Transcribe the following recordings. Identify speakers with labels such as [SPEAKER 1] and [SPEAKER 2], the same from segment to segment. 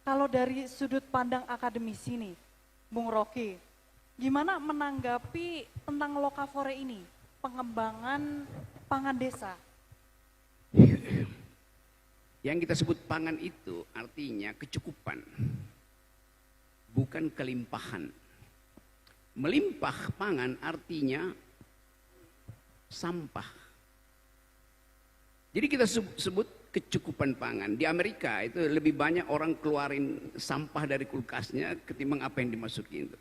[SPEAKER 1] Kalau dari sudut pandang akademisi nih, Bung Rocky, gimana menanggapi tentang Lokavore ini, pengembangan pangan desa?
[SPEAKER 2] Yang kita sebut pangan itu artinya kecukupan, bukan kelimpahan. Melimpah pangan artinya sampah. Jadi kita sebut kecukupan pangan. Di Amerika itu lebih banyak orang keluarin sampah dari kulkasnya ketimbang apa yang dimasukin itu.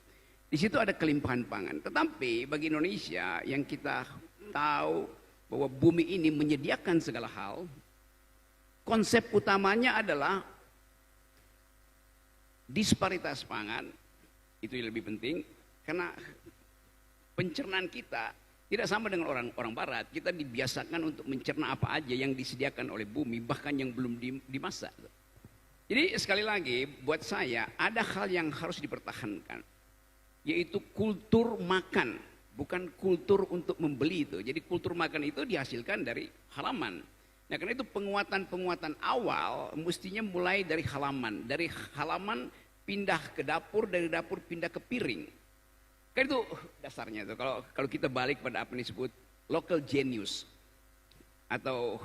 [SPEAKER 2] Di situ ada kelimpahan pangan. Tetapi bagi Indonesia yang kita tahu bahwa bumi ini menyediakan segala hal, konsep utamanya adalah disparitas pangan. Itu yang lebih penting karena pencernaan kita tidak sama dengan orang barat. Kita dibiasakan untuk mencerna apa aja yang disediakan oleh bumi, bahkan yang belum dimasak. Jadi sekali lagi buat saya ada hal yang harus dipertahankan, yaitu kultur makan, bukan kultur untuk membeli itu. Jadi kultur makan itu dihasilkan dari halaman. Nah karena itu penguatan awal mestinya mulai dari halaman pindah ke dapur, dari dapur pindah ke piring. Kan itu dasarnya tuh. Kalau kita balik pada apa yang disebut local genius atau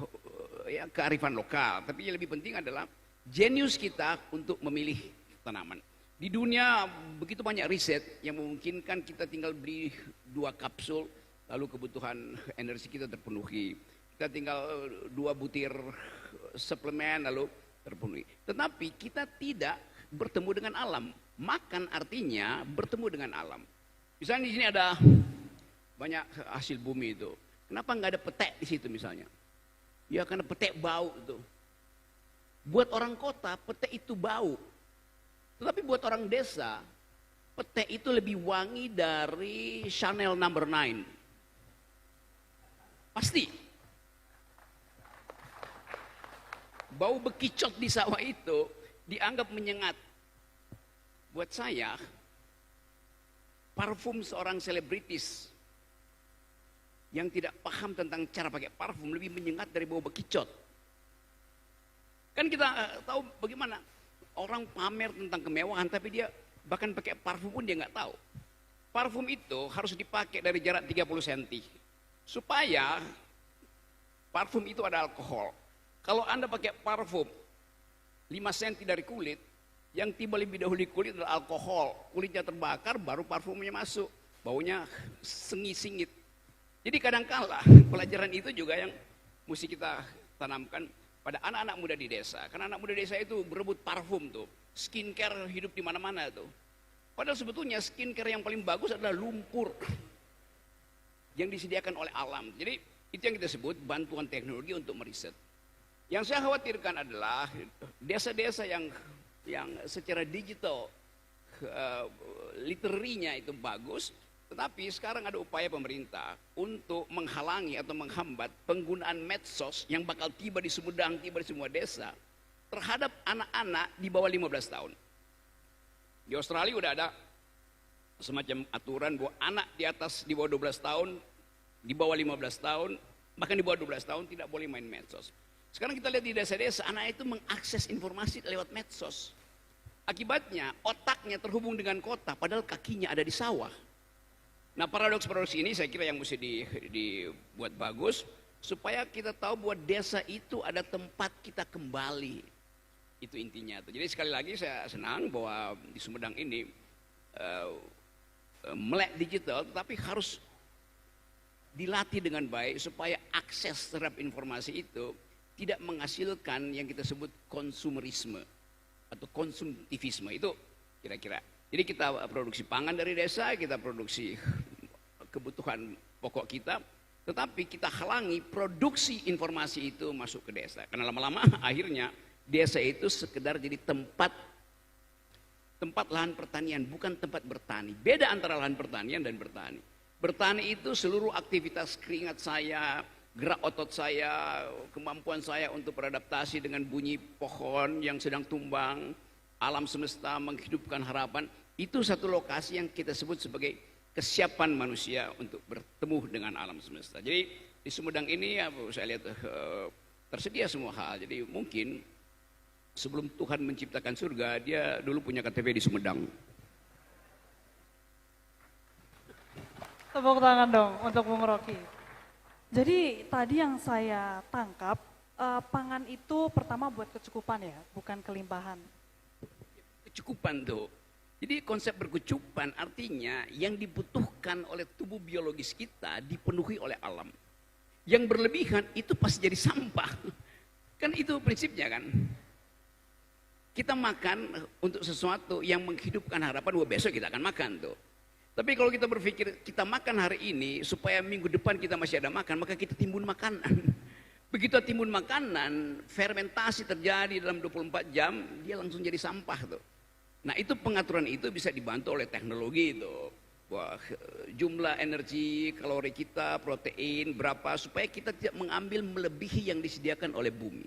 [SPEAKER 2] ya kearifan lokal. Tapi yang lebih penting adalah genius kita untuk memilih tanaman. Di dunia begitu banyak riset yang memungkinkan kita tinggal beli 2 kapsul lalu kebutuhan energi kita terpenuhi. Kita tinggal 2 butir suplemen lalu terpenuhi. Tetapi kita tidak bertemu dengan alam. Makan artinya bertemu dengan alam. Misalnya di sini ada banyak hasil bumi itu. Kenapa nggak ada petek di situ misalnya? Ya karena petek bau itu. Buat orang kota petek itu bau. Tetapi buat orang desa petek itu lebih wangi dari Chanel No. 9. Pasti. Bau bekicot di sawah itu dianggap menyengat. Buat saya, parfum seorang selebritis yang tidak paham tentang cara pakai parfum lebih menyengat dari bau bekicot. Kan kita tahu bagaimana orang pamer tentang kemewahan, tapi dia bahkan pakai parfum pun dia nggak tahu. Parfum itu harus dipakai dari jarak 30 cm supaya parfum itu ada alkohol. Kalau Anda pakai parfum 5 cm dari kulit, yang tiba lebih dahulu di kulit adalah alkohol. Kulitnya terbakar, baru parfumnya masuk. Baunya sengit-singit. Jadi kadang-kala pelajaran itu juga yang mesti kita tanamkan pada anak-anak muda di desa. Karena anak muda desa itu berebut parfum tuh. Skincare hidup di mana-mana tuh. Padahal sebetulnya skincare yang paling bagus adalah lumpur yang disediakan oleh alam. Jadi itu yang kita sebut bantuan teknologi untuk meriset. Yang saya khawatirkan adalah desa-desa yang secara digital literarinya itu bagus, tetapi sekarang ada upaya pemerintah untuk menghalangi atau menghambat penggunaan medsos yang bakal tiba di Sumedang, tiba di semua desa terhadap anak-anak di bawah 15 tahun. Di Australia udah ada semacam aturan bahwa anak di bawah 12 tahun, di bawah 15 tahun, bahkan di bawah 12 tahun tidak boleh main medsos. Sekarang kita lihat di desa-desa, anak itu mengakses informasi lewat medsos. Akibatnya otaknya terhubung dengan kota, padahal kakinya ada di sawah. Nah paradoks-paradoks ini saya kira yang mesti dibuat bagus, supaya kita tahu bahwa desa itu ada tempat kita kembali. Itu intinya. Jadi sekali lagi saya senang bahwa di Sumedang ini melek digital, tetapi harus dilatih dengan baik supaya akses terhadap informasi itu tidak menghasilkan yang kita sebut konsumerisme atau konsumtivisme. Itu kira-kira. Jadi kita produksi pangan dari desa, kita produksi kebutuhan pokok kita, tetapi kita halangi produksi informasi itu masuk ke desa. Karena lama-lama akhirnya desa itu sekedar jadi tempat lahan pertanian, bukan tempat bertani. Beda antara lahan pertanian dan bertani. Bertani itu seluruh aktivitas keringat saya, gerak otot saya, kemampuan saya untuk beradaptasi dengan bunyi pohon yang sedang tumbang, alam semesta menghidupkan harapan. Itu satu lokasi yang kita sebut sebagai kesiapan manusia untuk bertemu dengan alam semesta. Jadi di Sumedang ini ya saya lihat tersedia semua hal. Jadi mungkin sebelum Tuhan menciptakan surga, dia dulu punya KTP di Sumedang.
[SPEAKER 1] Tepuk tangan dong untuk Bung Rocky. Jadi tadi yang saya tangkap, pangan itu pertama buat kecukupan ya, bukan kelimpahan.
[SPEAKER 2] Kecukupan tuh. Jadi konsep berkecukupan artinya yang dibutuhkan oleh tubuh biologis kita dipenuhi oleh alam. Yang berlebihan itu pasti jadi sampah. Kan itu prinsipnya kan. Kita makan untuk sesuatu yang menghidupkan harapan bahwa besok kita akan makan tuh. Tapi kalau kita berpikir kita makan hari ini supaya minggu depan kita masih ada makan, maka kita timbun makanan. Begitu timbun makanan, fermentasi terjadi dalam 24 jam, dia langsung jadi sampah tuh. Nah itu pengaturan itu bisa dibantu oleh teknologi itu. Wah, jumlah energi, kalori kita, protein, berapa, supaya kita tidak mengambil melebihi yang disediakan oleh bumi.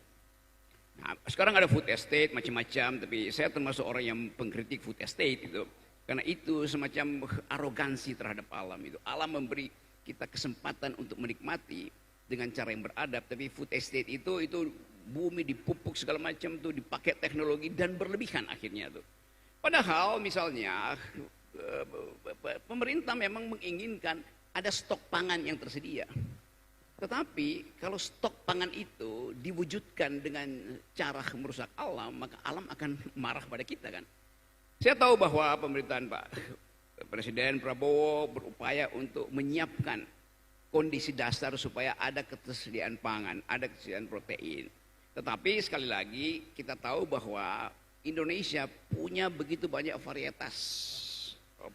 [SPEAKER 2] Nah, sekarang ada food estate macam-macam, tapi saya termasuk orang yang pengkritik food estate itu. Karena itu semacam arogansi terhadap alam itu. Alam memberi kita kesempatan untuk menikmati dengan cara yang beradab, tapi food estate itu bumi dipupuk segala macam tuh, dipakai teknologi dan berlebihan akhirnya tuh. Padahal misalnya pemerintah memang menginginkan ada stok pangan yang tersedia. Tetapi kalau stok pangan itu diwujudkan dengan cara merusak alam, maka alam akan marah pada kita kan. Saya tahu bahwa pemerintahan Pak Presiden Prabowo berupaya untuk menyiapkan kondisi dasar supaya ada ketersediaan pangan, ada ketersediaan protein. Tetapi sekali lagi kita tahu bahwa Indonesia punya begitu banyak varietas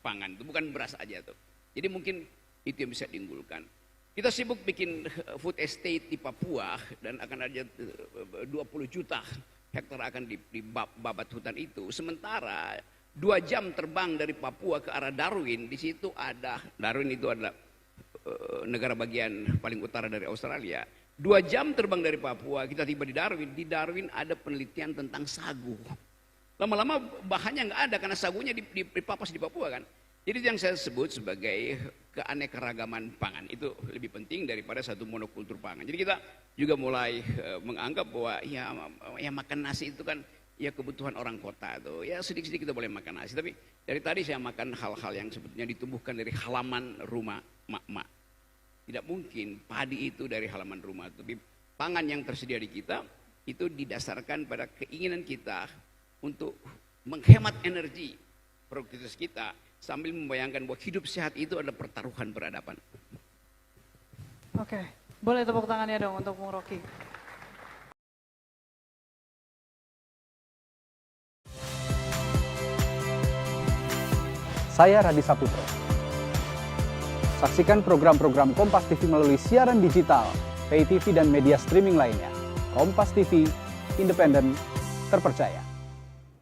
[SPEAKER 2] pangan, itu bukan beras aja tuh. Jadi mungkin itu yang bisa diunggulkan. Kita sibuk bikin food estate di Papua dan akan ada 20 juta hektar akan dibabat hutan itu. Sementara 2 jam terbang dari Papua ke arah Darwin, di situ ada, Darwin itu adalah negara bagian paling utara dari Australia. 2 jam terbang dari Papua, kita tiba di Darwin ada penelitian tentang sagu. Lama-lama bahannya nggak ada karena sagunya dipapas di Papua kan. Jadi yang saya sebut sebagai keanekaragaman pangan itu lebih penting daripada satu monokultur pangan. Jadi kita juga mulai menganggap bahwa ya makan nasi itu kan ya kebutuhan orang kota tuh. Ya sedikit-sedikit kita boleh makan nasi. Tapi dari tadi saya makan hal-hal yang sebetulnya ditumbuhkan dari halaman rumah mak-mak. Tidak mungkin padi itu dari halaman rumah. Tapi pangan yang tersedia di kita itu didasarkan pada keinginan kita untuk menghemat energi produktivitas kita sambil membayangkan bahwa hidup sehat itu adalah pertaruhan peradaban.
[SPEAKER 1] Oke, boleh tepuk tangannya dong untuk Bung Rocky.
[SPEAKER 3] Saya Radi Saputro. Saksikan program-program Kompas TV melalui siaran digital, pay TV dan media streaming lainnya. Kompas TV, independen, terpercaya.